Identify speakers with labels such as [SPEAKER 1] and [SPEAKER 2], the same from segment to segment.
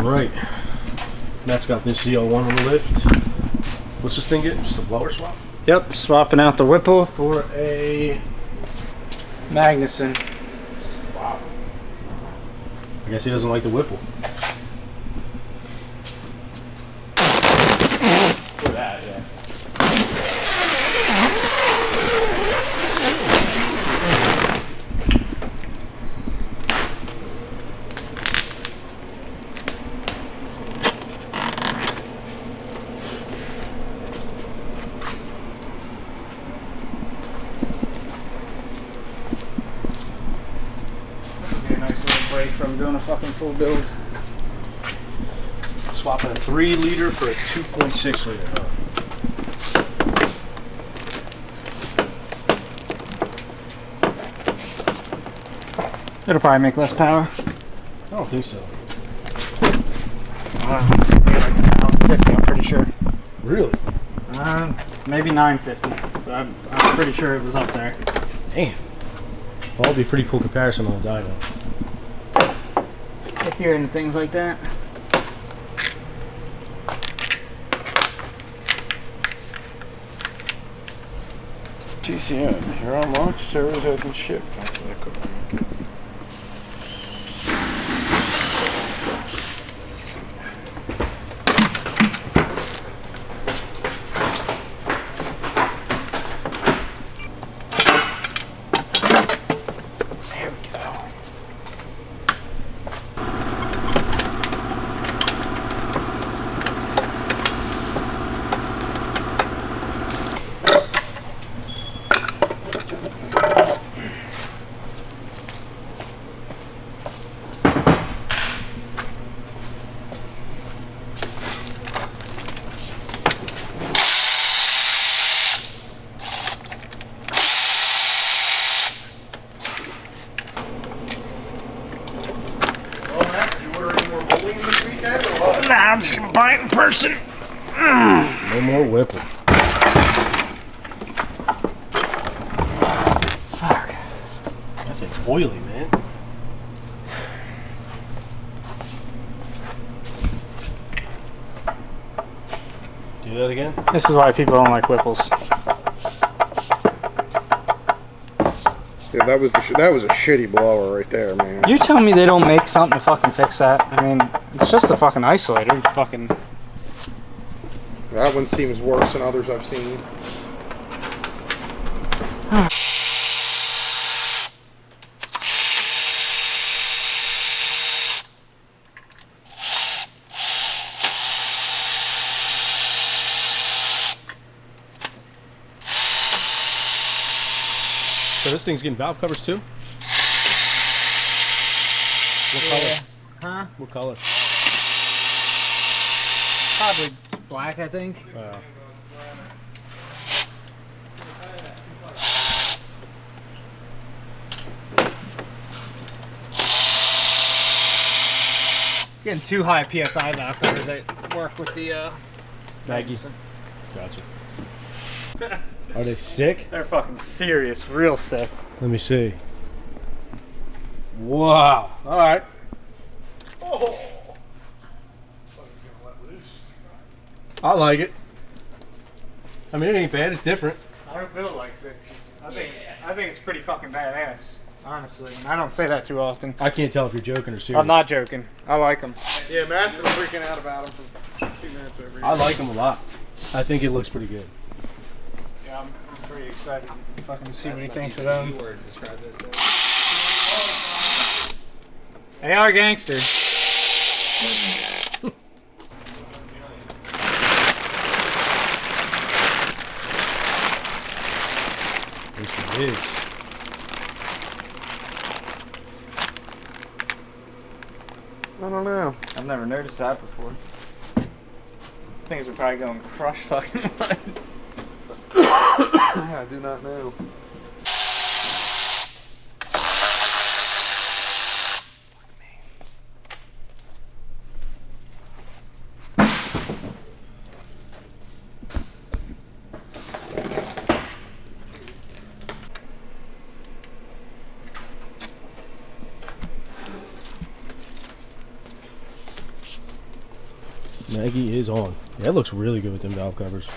[SPEAKER 1] Alright. Matt's got this ZL1 on the lift. What's this thing get? Just a blower swap?
[SPEAKER 2] Yep, swapping out the Whipple for a Magnuson.
[SPEAKER 1] Wow. I guess he doesn't like the Whipple. For that, yeah.
[SPEAKER 2] Break from doing a fucking full build.
[SPEAKER 1] Swapping a 3 liter for a 2.6 liter.
[SPEAKER 2] It'll probably make less power.
[SPEAKER 1] I don't think so.
[SPEAKER 2] Like 1,050, I'm pretty sure.
[SPEAKER 1] Really?
[SPEAKER 2] Maybe 950, but I'm pretty sure it was up there.
[SPEAKER 1] Damn. Well, that'll be a pretty cool comparison on the dyno.
[SPEAKER 2] If you're into things like that.
[SPEAKER 3] TCN, you're unlocked, servers has been shipped. That's what I could.
[SPEAKER 2] Nah, I'm just gonna buy it in person.
[SPEAKER 1] No more Whipple.
[SPEAKER 2] Fuck.
[SPEAKER 1] That thing's oily, man. Do that again?
[SPEAKER 2] This is why people don't like Whipples.
[SPEAKER 3] Yeah, that was a shitty blower right there, man.
[SPEAKER 2] You tell me they don't make something to fucking fix that? I mean, it's just a fucking isolator. You fucking.
[SPEAKER 3] That one seems worse than others I've seen.
[SPEAKER 1] So this thing's getting valve covers too? What color?
[SPEAKER 2] Huh?
[SPEAKER 1] What color?
[SPEAKER 2] Probably black, I think. Getting too high PSI valve covers that work with the
[SPEAKER 1] Maggie. Gotcha. Are they sick?
[SPEAKER 2] They're fucking serious, real sick.
[SPEAKER 1] Let me see. Wow. All right.
[SPEAKER 3] Oh.
[SPEAKER 1] I like it. I mean, it ain't bad. It's different.
[SPEAKER 2] I hope Bill likes it. I think it's pretty fucking badass, honestly. And I don't say that too often.
[SPEAKER 1] I can't tell if you're joking or serious.
[SPEAKER 2] I'm not joking. I like them.
[SPEAKER 3] Yeah, Matt's been freaking out about them for 2 minutes every day.
[SPEAKER 1] I like them a lot. I think it looks pretty good.
[SPEAKER 2] Yeah, I'm pretty excited to fucking see what he thinks of them. They are gangsters.
[SPEAKER 1] Yes, it is.
[SPEAKER 3] I don't know.
[SPEAKER 2] I've never noticed that before. Things are probably going to crush fucking lines.
[SPEAKER 3] I do not know.
[SPEAKER 1] Maggie is on. Yeah, it looks really good with them valve covers.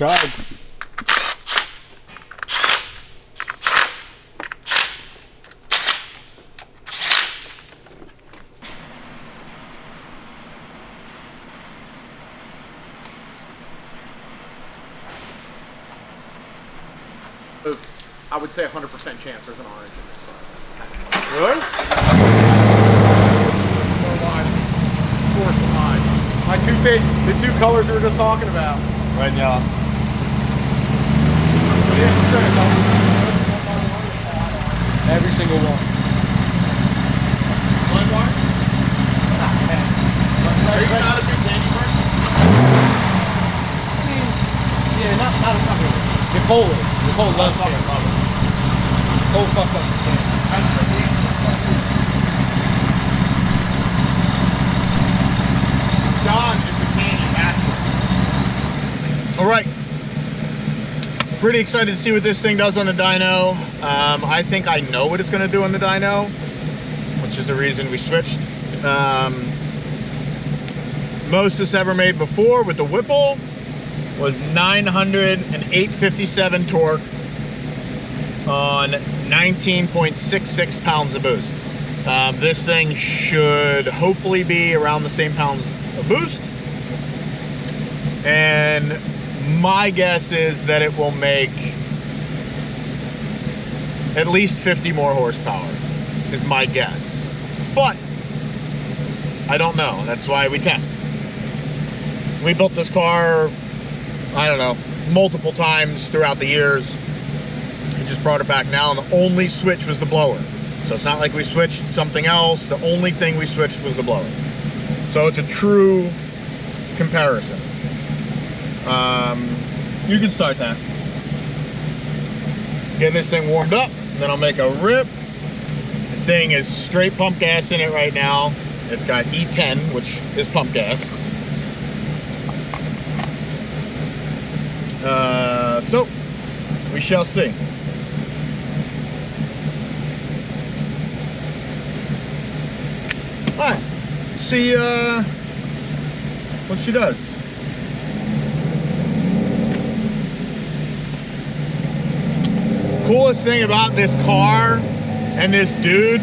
[SPEAKER 1] Tried.
[SPEAKER 3] I would say 100% chance there's an orange in this side.
[SPEAKER 2] Really?
[SPEAKER 3] No line. Of course, a line.
[SPEAKER 2] My the two colors we were just talking about.
[SPEAKER 1] Red and yellow. Every single one.
[SPEAKER 3] Line wire? Are you not a big candy person?
[SPEAKER 1] Yeah, not a fucking. Nicole is. Nicole loves candy. Nicole fucks up the candy.
[SPEAKER 3] John is the candy master. All right. Pretty excited to see what this thing does on the dyno. I think I know what it's going to do on the dyno, which is the reason we switched. Mostest ever made before with the Whipple was 908.57 torque on 19.66 pounds of boost. This thing should hopefully be around the same pounds of boost. And my guess is that it will make at least 50 more horsepower, is my guess. But I don't know. That's why we test. We built this car, I don't know, multiple times throughout the years. We just brought it back now, and the only switch was the blower. So it's not like we switched something else. The only thing we switched was the blower. So it's a true comparison. You can start that. Get this thing warmed up, then I'll make a rip. This thing is straight pump gas in it right now. It's got E10, which is pump gas. So we shall see. All right, see what she does. Coolest thing about this car and this dude,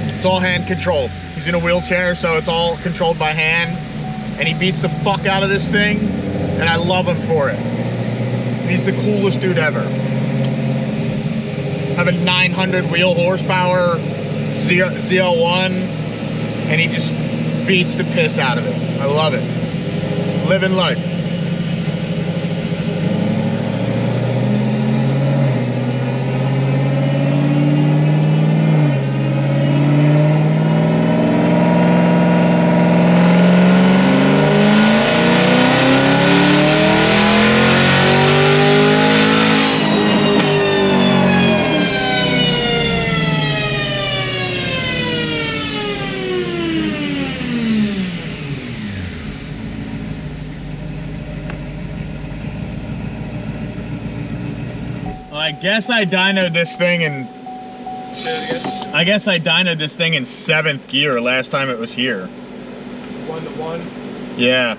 [SPEAKER 3] it's all hand controlled. He's in a wheelchair, so it's all controlled by hand, and he beats the fuck out of this thing, and I love him for it. He's the coolest dude ever. Have a 900 wheel horsepower ZL1, and he just beats the piss out of it. I love it. Living life. I guess I dynoed this thing in. I guess I dynoed this thing in 7th gear last time it was here.
[SPEAKER 2] 1-to-1.
[SPEAKER 3] Yeah.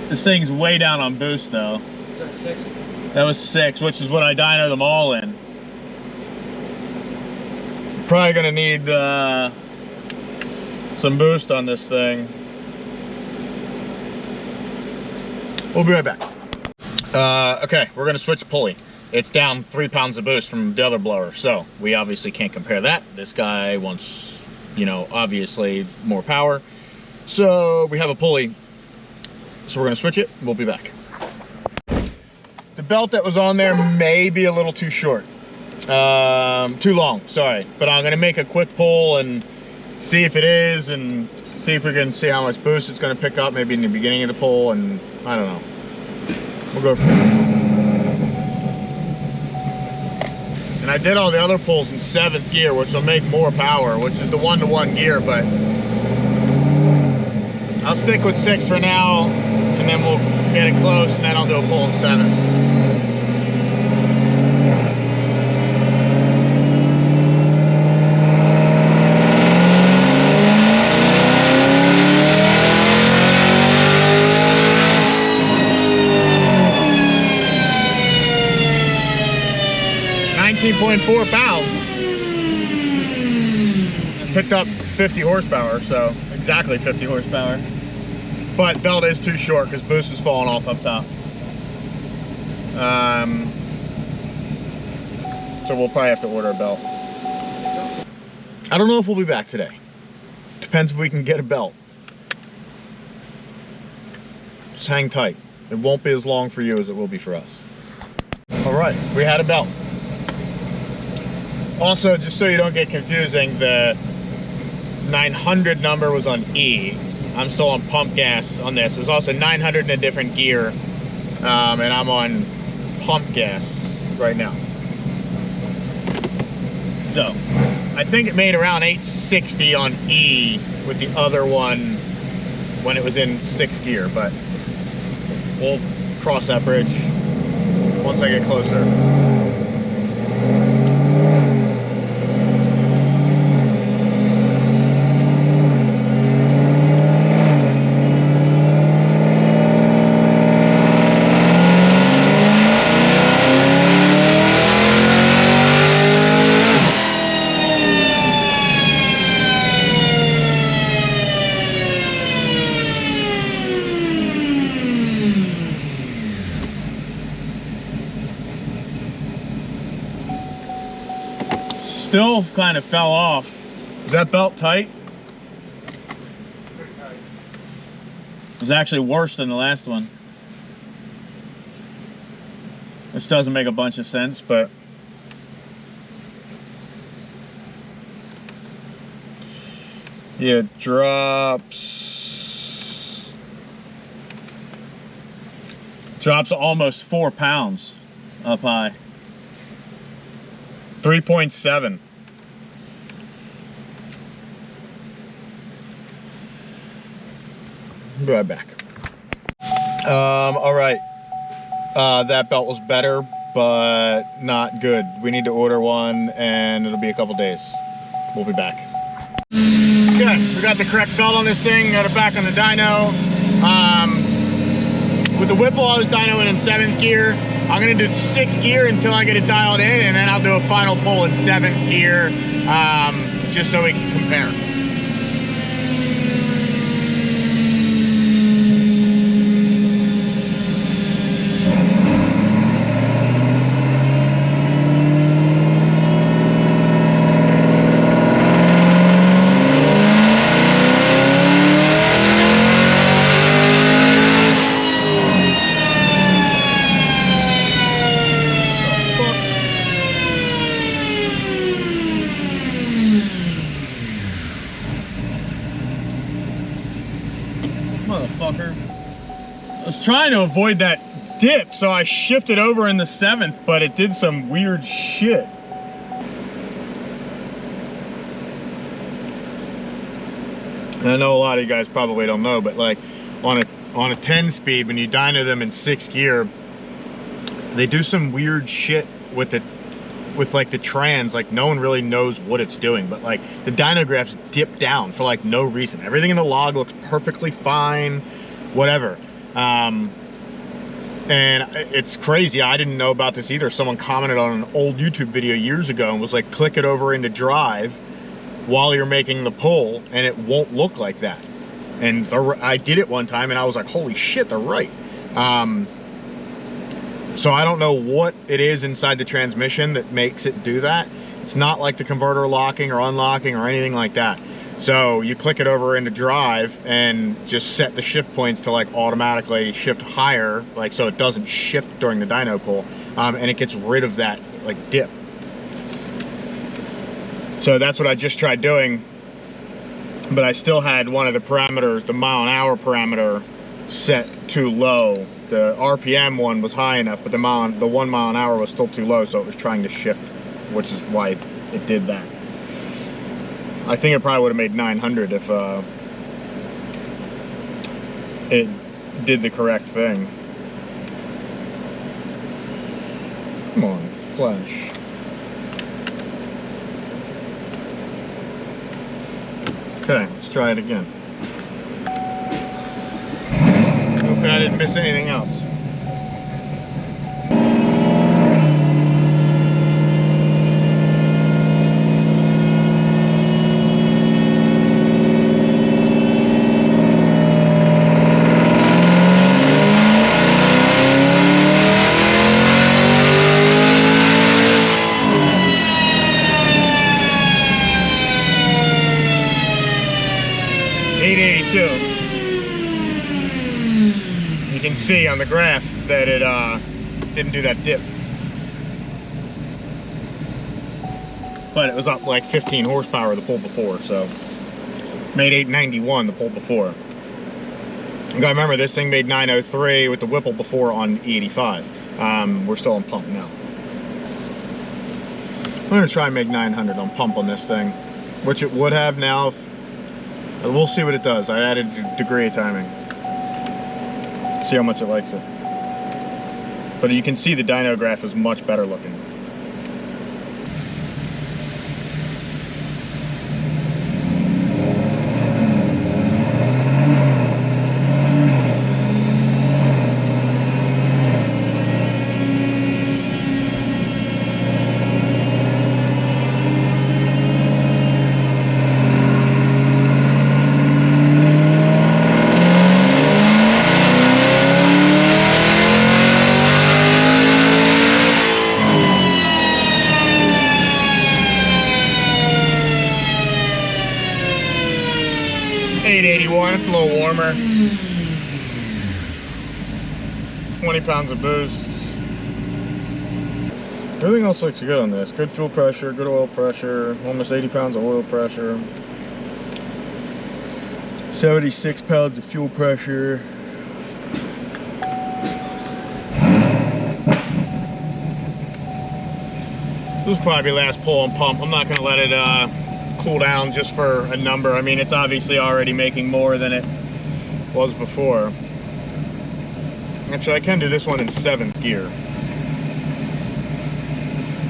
[SPEAKER 3] This thing's way down on boost though.
[SPEAKER 2] Is that 6?
[SPEAKER 3] That was 6, which is what I dynoed them all in. Probably gonna need some boost on this thing. We'll be right back. Okay, we're gonna switch pulley. It's down 3 pounds of boost from the other blower, so we obviously can't compare that. This guy wants, you know, obviously more power. So we have a pulley. So we're gonna switch it, we'll be back. The belt that was on there may be a little too short. Too long, sorry. But I'm gonna make a quick pull and see if it is, and see if we can see how much boost it's gonna pick up maybe in the beginning of the pull, and I don't know. We'll go from there. And I did all the other pulls in 7th gear, which will make more power, which is the 1-to-1 gear, but I'll stick with 6 for now, and then we'll get it close, and then I'll do a pull in 7. 19.4 pounds. Picked up 50 horsepower, so exactly 50 horsepower. But belt is too short because boost is falling off up top. So we'll probably have to order a belt. I don't know if we'll be back today. Depends if we can get a belt. Just hang tight. It won't be as long for you as it will be for us. All right, we had a belt. Also, just so you don't get confusing, the 900 number was on E. I'm still on pump gas on this. It was also 900 in a different gear, and I'm on pump gas right now. So, I think it made around 860 on E with the other one when it was in 6th gear, but we'll cross that bridge once I get closer. Still kind of fell off. Is that belt tight?
[SPEAKER 2] Pretty tight.
[SPEAKER 3] It was actually worse than the last one. Which doesn't make a bunch of sense, but yeah, it drops almost 4 pounds up high. 3.7. Be right back. All right. That belt was better, but not good. We need to order one, and it'll be a couple days. We'll be back. Okay, we got the correct belt on this thing. Got it back on the dyno. With the Whipple, I was dynoing in 7th gear. I'm gonna do 6th gear until I get it dialed in, and then I'll do a final pull in 7th gear, just so we can compare. Motherfucker. I was trying to avoid that dip, so I shifted over in the 7th, but it did some weird shit. And I know a lot of you guys probably don't know, but like on a 10 speed, when you dyno them in 6th gear, they do some weird shit with like the trans. Like no one really knows what it's doing, but like the dyno graphs dip down for like no reason. Everything in the log looks perfectly fine, whatever. And it's crazy. I didn't know about this either. Someone commented on an old YouTube video years ago and was like, click it over into drive while you're making the pull and it won't look like that. And I did it one time and I was like, holy shit, they're right. So I don't know what it is inside the transmission that makes it do that. It's not like the converter locking or unlocking or anything like that. So you click it over into drive and just set the shift points to like automatically shift higher, like so it doesn't shift during the dyno pull, and it gets rid of that like dip. So that's what I just tried doing, but I still had one of the parameters, the mile-an-hour parameter, set too low. The RPM one was high enough, but the 1 mile an hour was still too low, so it was trying to shift, which is why it did that. I think it probably would have made 900 if it did the correct thing. Come on, flash. Okay, let's try it again. Hopefully I didn't miss anything else. You can see on the graph that it didn't do that dip, but it was up like 15 horsepower the pull before, so made 891 the pull before. You gotta remember, this thing made 903 with the Whipple before on E85. We're still on pump now. I'm gonna try and make 900 on pump on this thing, which it would have now. We'll see what it does. I added a degree of timing. See how much it likes it. But you can see the dyno graph is much better looking. It's a little warmer. 20 pounds of boost. Everything else looks good on this. Good fuel pressure, good oil pressure, almost 80 pounds of oil pressure. 76 pounds of fuel pressure. This will probably be last pull on pump. I'm not going to let it cool down just for a number. I mean, it's obviously already making more than it was before. Actually, I can do this one in 7th gear,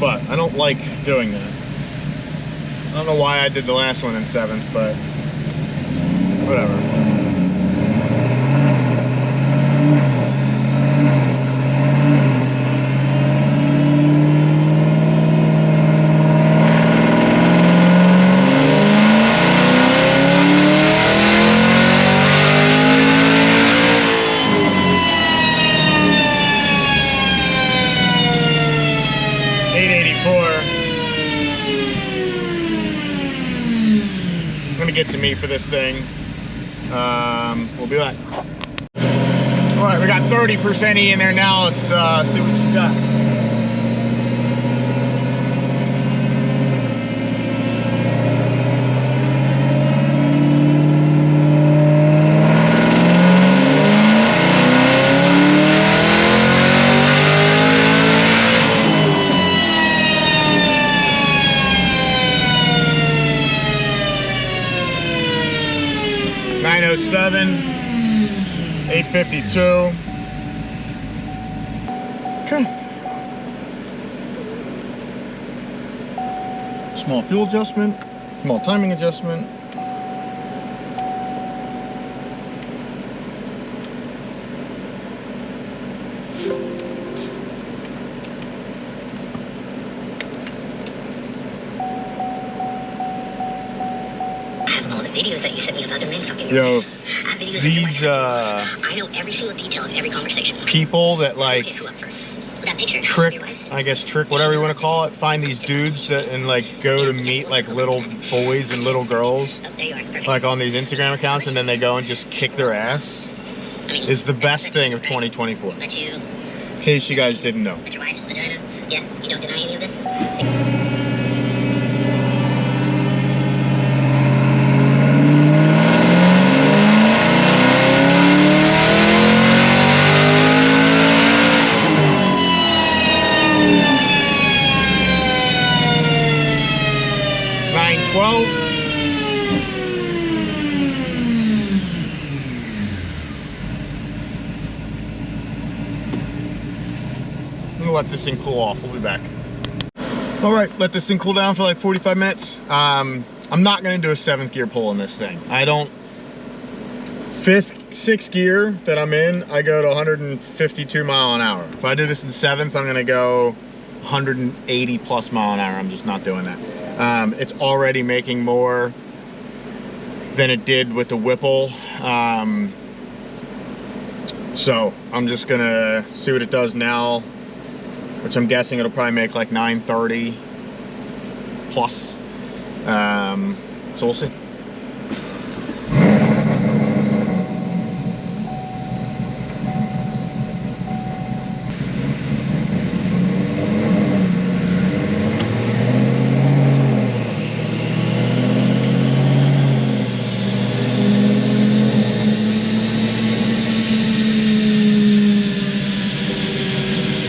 [SPEAKER 3] but I don't like doing that. I don't know why I did the last one in 7th, but whatever. Get some meat for this thing. We'll be back. All right, we got 30% E in there now. Let's see what you got. .907, 852. Okay. Small fuel adjustment, small timing adjustment.
[SPEAKER 4] Videos that you sent me of other men fucking.
[SPEAKER 3] Yo,
[SPEAKER 4] these I know every single detail of every conversation.
[SPEAKER 3] People that like trick, I guess trick, whatever you want to call it, find these dudes that and like go to meet like little boys and little girls like on these Instagram accounts, and then they go and just kick their ass, is the best thing of 2024. In case you guys didn't know.
[SPEAKER 4] But your wife's vagina? Yeah, you don't deny any of this?
[SPEAKER 3] Let this thing cool off. We'll be back. All right, let this thing cool down for like 45 minutes. I'm not going to do a 7th gear pull in this thing. I don't. 6th gear that I'm in, I go to 152 mile an hour. If I do this in 7th, I'm going to go 180 plus mile an hour. I'm just not doing that. It's already making more than it did with the Whipple. So I'm just going to see what it does now, which I'm guessing it'll probably make like 930 plus. So we'll see.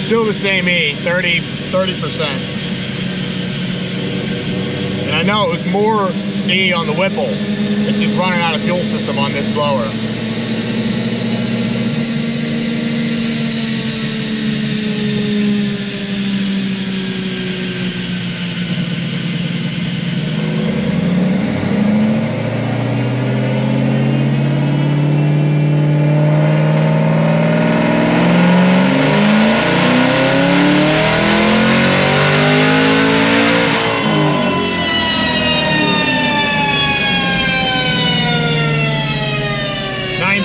[SPEAKER 3] Still the same E, 30%. And I know it was more E on the Whipple. It's just running out of fuel system on this blower.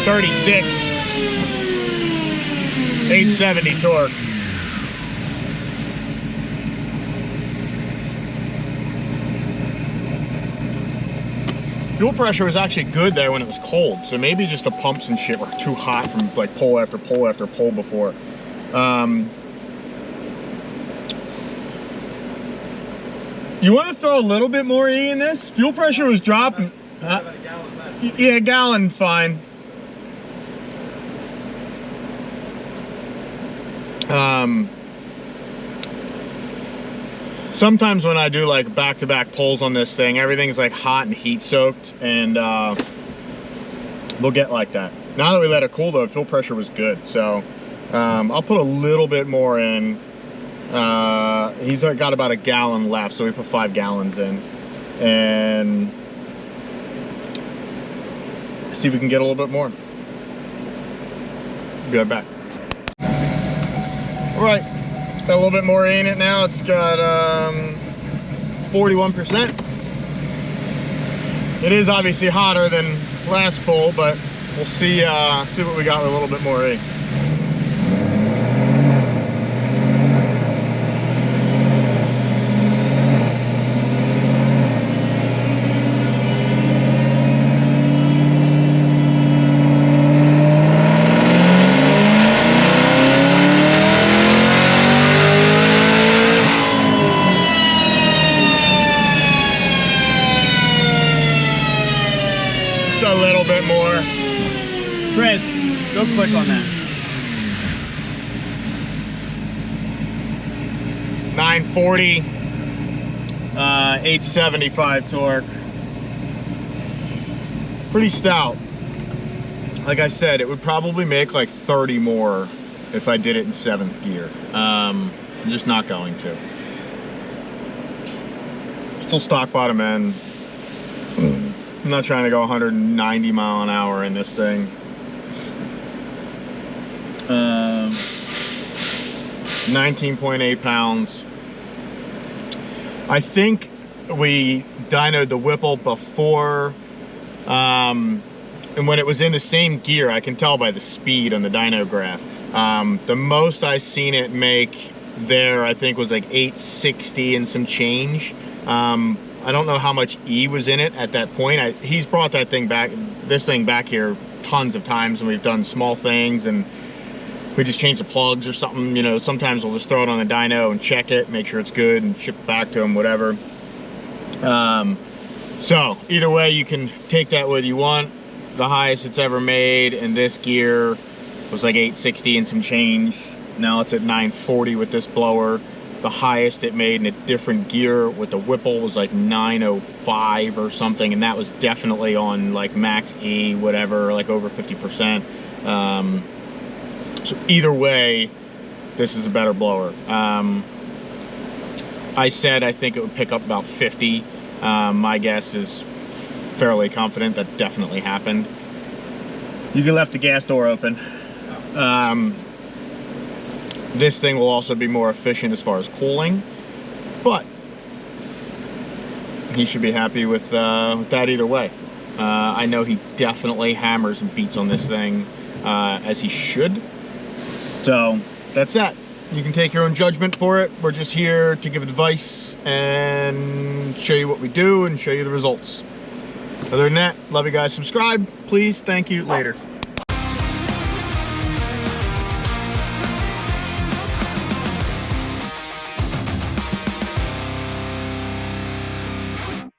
[SPEAKER 3] .36, 870 torque. Fuel pressure was actually good there when it was cold, so maybe just the pumps and shit were too hot from like pull after pull after pull before. You want to throw a little bit more E in this? Fuel pressure was dropping. Yeah, a gallon, fine. Sometimes when I do like back-to-back pulls on this thing, everything's like hot and heat soaked, and we'll get like that. Now that we let it cool though, fuel pressure was good, so I'll put a little bit more in. He's got about a gallon left, so we put 5 gallons in, and see if we can get a little bit more. Be right back. All right, got a little bit more in it now. It's got 41%. It is obviously hotter than last pull, but we'll see what we got with a little bit more E. A little bit more. Chris, go click on that. 940, 875 torque. Pretty stout. Like I said, it would probably make like 30 more if I did it in 7th gear. I'm just not going to. Still stock bottom end. I'm not trying to go 190 mile an hour in this thing. 19.8 pounds. I think we dynoed the Whipple before, and when it was in the same gear, I can tell by the speed on the dyno graph. The most I seen it make there, I think, was like 860 and some change. I don't know how much E was in it at that point. He's brought that thing back, this thing back here tons of times, and we've done small things, and we just change the plugs or something. You know, sometimes we'll just throw it on a dyno and check it, make sure it's good, and ship it back to him, whatever. So either way, you can take that whether you want. The highest it's ever made in this gear was like 860 and some change. Now it's at 940 with this blower. The highest it made in a different gear with the Whipple was like 905 or something, and that was definitely on like max E, whatever, like over 50%. So either way, this is a better blower. I said I think it would pick up about 50. My guess is fairly confident that definitely happened. You can left the gas door open. This thing will also be more efficient as far as cooling, but he should be happy with that either way. I know he definitely hammers and beats on this thing, as he should. So that's that. You can take your own judgment for it. We're just here to give advice and show you what we do and show you the results. Other than that, love you guys. Subscribe, please. Thank you. Later.